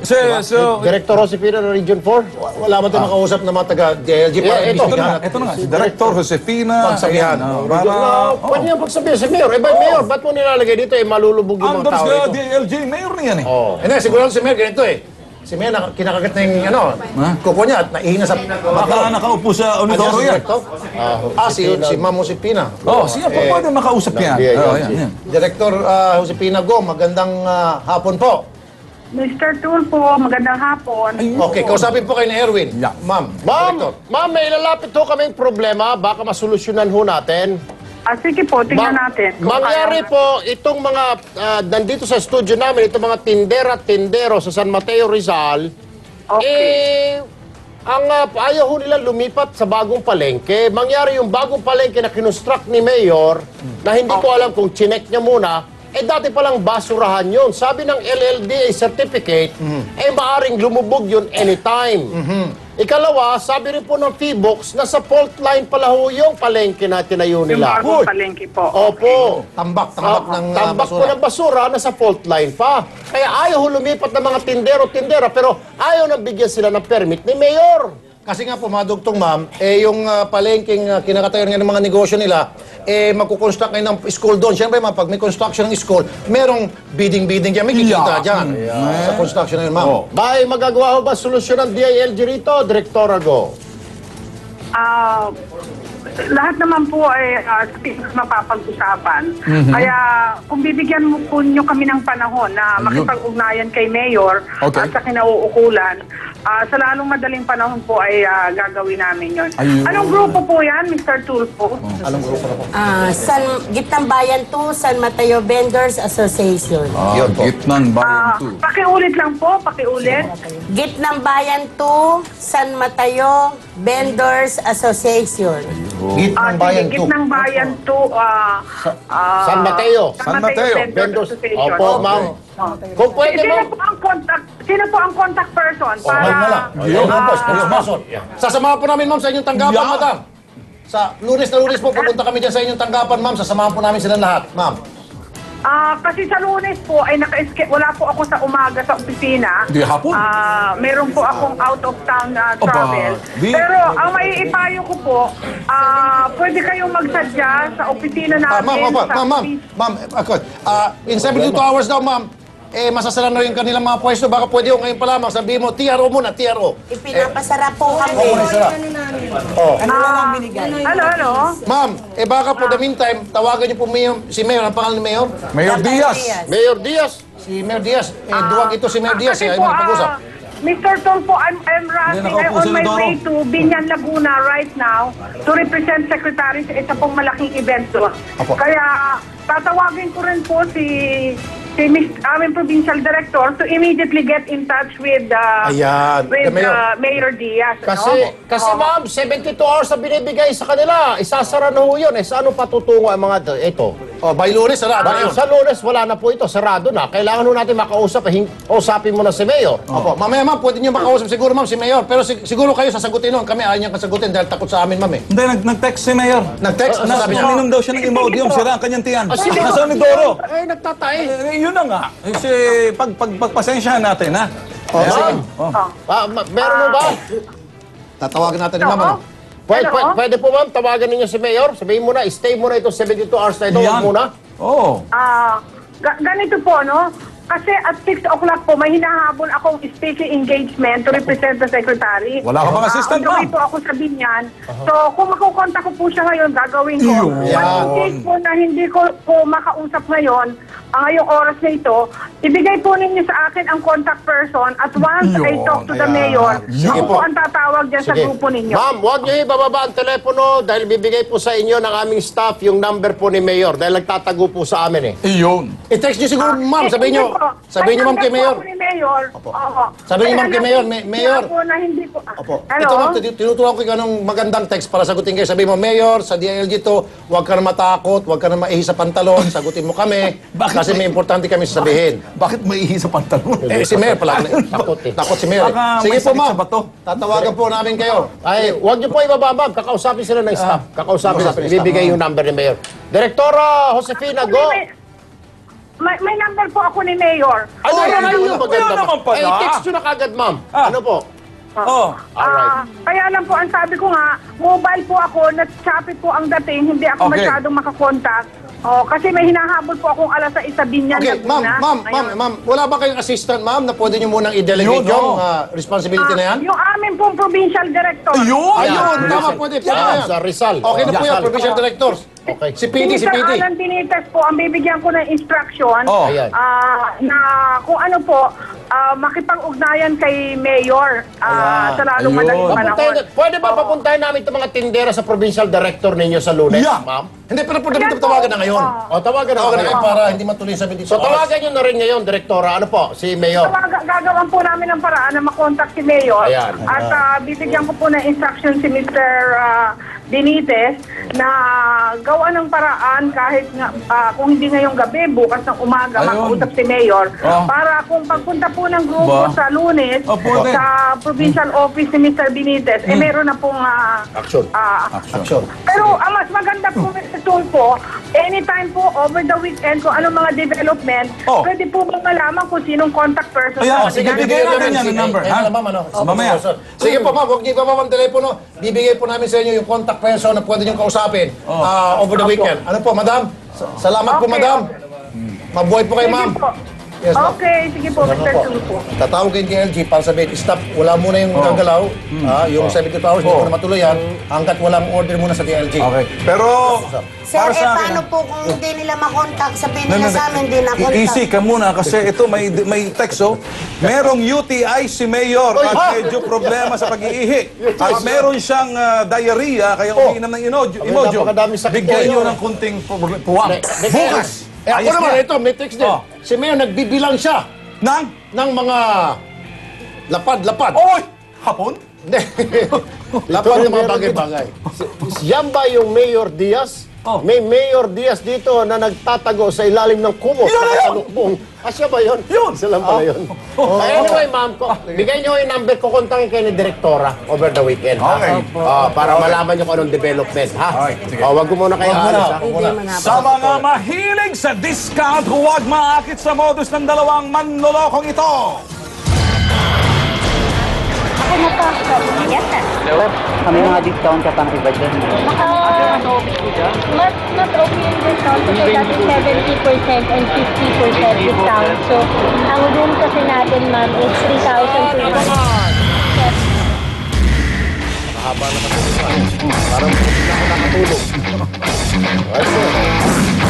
Director Josefina ng Region 4? Wala ba tayo makausap na mga taga-DLG? Ito na nga, si Director Josefina. Pagsabihan. Pwede niyang pagsabihan si Mayor. Eh, Mayor, ba't mo nilalagay dito? Malulubog yung mga tao Andun ito. sa DLG, Mayor na yan eh. Hindi, siguro si Mayor ganito eh. Si Mayor, kinakagat na yung kuko niya at naihina sa... Baka nakaupo sa auditoryo yan. Si Ma'am Josefina. Siya po pwede makausap yan. Yan. Director Josefina Go, magandang hapon po. Mr. Tulfo, magandang hapon. Okay, kausapin po kayo ni Erwin. Yeah. Ma'am, Ma'am, may ilalapit ho kaming problema. Baka masolusyonan ho natin. Sige po, tingnan natin. Mangyari po, itong mga, nandito sa studio namin, itong mga tindera-tindero sa San Mateo Rizal, ayaw ho nila lumipat sa bagong palengke. Mangyari yung bagong palengke na kinustruct ni Mayor, na hindi ko alam kung chinek niya muna, dati palang basurahan yun. Sabi ng LLDA certificate, maaring lumubog yun anytime. Ikalawa, sabi rin po ng Feebox, nasa fault line pala ho yung palengke na tinayo Yung nila. bagong palengke po. Opo. tambak ng Tambak po basura. ng basura, nasa fault line pa. Kaya ayaw ho lumipat ng mga tindero-tindera, pero ayaw na bigyan sila ng permit ni Mayor. Kasi nga po, madugtong ma'am, yung palengking kinakatayon nga ng mga negosyo nila, magkukonstruct ngayon ng school doon. Siyempre ma'am, pag may construction ng school, merong bidding-bidding dyan. May kikita dyan sa construction na yun, ma'am. May magagawa ho ba solusyon ng DILG rito, Direktora Go? Lahat naman po ay mapapag-usapan. Kaya kung bibigyan mo po nyo kami ng panahon na makipag-ugnayan kay Mayor at sa kinauukulan, sa lalong madaling panahon po ay gagawin namin yon. Anong grupo po yan, Mr. Tulfo? Anong grupo na po? Gitnang Bayan 2, San Mateo Vendors Association. Yun po. Gitnang Bayan 2. Pakiulit lang po, pakiulit. Gitnang Bayan 2, San Mateo Vendors Association. Gitnang Bayan 2. Gitnang Bayan 2, San Mateo. San Mateo. Vendors Association. Opo, ma'am. Kung pwede Sino ma'am. sino po ang contact person para... Ma'am na lang. Sponsor. Sasamahan po namin, ma'am, sa inyong tanggapan, madam. Sa lunes na lunes po, pupunta kami dyan sa inyong tanggapan, ma'am. Sasamahan po namin silang lahat, ma'am. Kasi sa Lunes po ay wala po ako sa umaga sa opisina. Di hapon? Meron po akong out of town travel. Di- Pero ang maiipayo ko po, pwede kayong magsadya sa opisina namin. Ma'am, in 72 hours daw, ma'am, masasara na yung kanilang mga pwesto. Baka pwede yung ngayon pa lamang, sabihin mo, TRO muna, TRO. Ipinapasara po kami. Ano? Ma'am, baka po the meantime, tawagan niyo po si Mayor, ang pangalan ni Mayor? Mayor Diaz. Mayor Diaz. Si Mayor Diaz. Duwag ito si Mayor Diaz, Kasi ay po, magpag-usap. Mr. Tulfo, I'm rushing. I'm on my way to Binyan, Laguna right now to represent Secretary sa isa pong malaking event doon. Kaya tatawagin ko rin po si aming provincial director to immediately get in touch with Mayor Diaz. Kasi ma'am, 72 hours na binibigay sa kanila. Isasara na ho yun. Saan patutungo ang mga ito? By Lunes, sarado na yun. Sa Lunes, wala na po ito. Sarado na. Kailangan ho natin makausap. Usapin mo na si Mayor. Opo. Mamaya ma'am, pwede niyo makausap siguro ma'am si Mayor. Pero siguro kayo sasagutin nun. Kami ayaw niyang kasagutin dahil takot sa amin ma'am eh. Hindi, nag-text si Mayor. Nag-text? Ano sabi niya? Uminom daw siya ng Imodium. Sira ang kanyang tiyan. Nasa Unidoro. Nagtatay. Yun na nga. Kasi pagpasensyahan natin, ha? Meron mo ba? Tatawagan natin ni ma'am. Ano? Pwede po ma'am, tawagan ninyo si Mayor. Sabihin mo na, stay muna itong 72 hours na ito. Huwag muna. Oo. Ganito po, no? Kasi at 6 o'clock po, may hinahabol akong speaking engagement to represent the Secretary. Wala ka bang assistant, On the way ma'am? po ako sa Binyan. So, kung makukontak ko po siya ngayon, gagawin ko. But in case po na hindi ko po makausap ngayon, ngayong oras na ito, ibigay po ninyo sa akin ang contact person at once I talk to the mayor, ako po ang tatawag dyan sa grupo ninyo. Ma'am, huwag niyo ibababa ang telepono dahil bibigay po sa inyo ng aming staff yung number po ni Mayor dahil nagtatago po sa amin eh. Iyon. I-text niyo siguro ma'am, sabihin niyo ma'am kay Mayor. Sabihin niyo ma'am kay Mayor, Mayor. Opo. Ito ma'am, tinuturuan ko anong magandang text para sagutin kayo. Sabihin mo, Mayor, sa DILG to, huwag ka na matakot, huwag ka na maihi sa pantalon, sagutin mo kami. Kasi may importante kami sasabihin. Bakit maihi sa pantalon? Si Mayor pala. Takot si Mayor. Sige po ma'am, tatawagan po namin kayo. Ay, huwag niyo po ibaba ma'am, kakausapin sila ng staff. Kakausapin sila, ibibigay yung number ni Mayor. Direktora Josefina Go. may number po ako ni Mayor. Ano yung maganda? naman pala. text nyo na kagad, ma'am. Ah. Ano po? Oh. Alright. Kaya lang po, ang sabi ko nga, mobile po ako, nat-choppy po ang dating, hindi ako Okay. masyadong makakontak. Kasi may hinahabol po akong alas sa isa binyan. Okay, ma'am, wala ba kayong assistant, ma'am, na pwede nyo munang i-delegate Yun, yung oh. Responsibility na yan? Yung amin pong provincial director. Ayun! Ayun, Ayan. tama, pwede Yan, yan. sa Rizal. Okay na po yan, Rizal. provincial directors. Okay. Si PD, si Mr. PD. Alan Benitez po, ang bibigyan ko ng instruction Oh. Ayan. na kung ano po, makipag-ugnayan kay Mayor sa lalong Ayun. madaling panahon. Pwede ba papuntahin namin itong mga tindera sa provincial director ninyo sa Lunes, Yeah. ma'am? Hindi, pero pwede Ayan dito po. tawagan na ngayon. O, tawagan na Tawagan na kayo. kayo para hindi matuloy sabi dito. So, tawagan nyo na rin ngayon, Direktora. Ano po? Si Mayor. Gagawan po namin ng paraan na makontak si Mayor. Ayan. At bibigyan ko po ng instruction si Mr. Benitez na gawa ng paraan kahit nga, kung hindi ngayong gabi, bukas ng umaga, Ayun. makausap si Mayor. Oh. Para kung pagpunta po ng grupo Ba? sa Lunes, Oh, pwede. sa provincial office ni Mr. Benitez, meron na pong Action. Action. pero ang mas maganda po, Mr. Tulfo, anytime po over the weekend kung anong mga development, Oh. pwede po bang malaman kung sinong contact person Ayan, sa sige, kanila? bigyan natin yan ng number. Ayan ha? na, ma'am, ano? Mamaya. Sige po, ma'am, huwag niyo pa, ma'am, telepono. Bibigay po namin sa inyo yung contact person na pwede niyong kausapin over the weekend. Ano po, madam? Salamat po, Okay, madam. okay. Mabuhay po kayo, Sige ma'am. po. Yes, ma'am. Okay, sige po, Mr. Tulfo. Tatawagin DLG para sabihin, stop, wala muna yung gagalaw. Yung 72 hours, hindi mo na matuloy yan, hanggat walang order muna sa DLG. Okay. Pero, Sir, para sa akin, paano po kung hindi nila makontak? Sabihin nila sa amin, hindi na Easy ka muna kasi ito may text Merong UTI si Mayor at medyo problema sa pag-iihi. At meron siyang diarrhea kaya umiinom ng Imodyo. napakadaming sakit Bigyan po nyo yun. ng kunting puwang. Bukas! Eh ako Ayos naman, na. ito, may text din. Oh. Si Mayor, nagbibilang siya Nang? ng mga lapad-lapad. Oy! Hapon? Hindi. Lapad ng mga bagay-bagay. Yan ba yung Mayor Diaz? Oh. May Mayor Diaz dito na nagtatago sa ilalim ng kumot. Yun na yun! Nakasalubong. Siya ba yun? Yun! Siya lang pala yun. Anyway, ma'am, bigay niyo yung number ko, kontakin kayo ni Direktora over the weekend. ha? Okay. Para malaman niyo kung anong development, ha? Okay, sige. Wag ko muna kayo Wag muna. alis, ha? Hindi man Sa mga mahilig sa discount, huwag maakit sa modus ng dalawang manlolokong ito. Ako na pa. Yes, sir. Kami mga discount ka pang iba dyan. Not okay yung discount kasi dati 70% and 50% discount. So, ang room kasi natin, ma'am, is 3,200. Mahaba na kasi. Parang hindi na ako nakatulog. Ay, sir.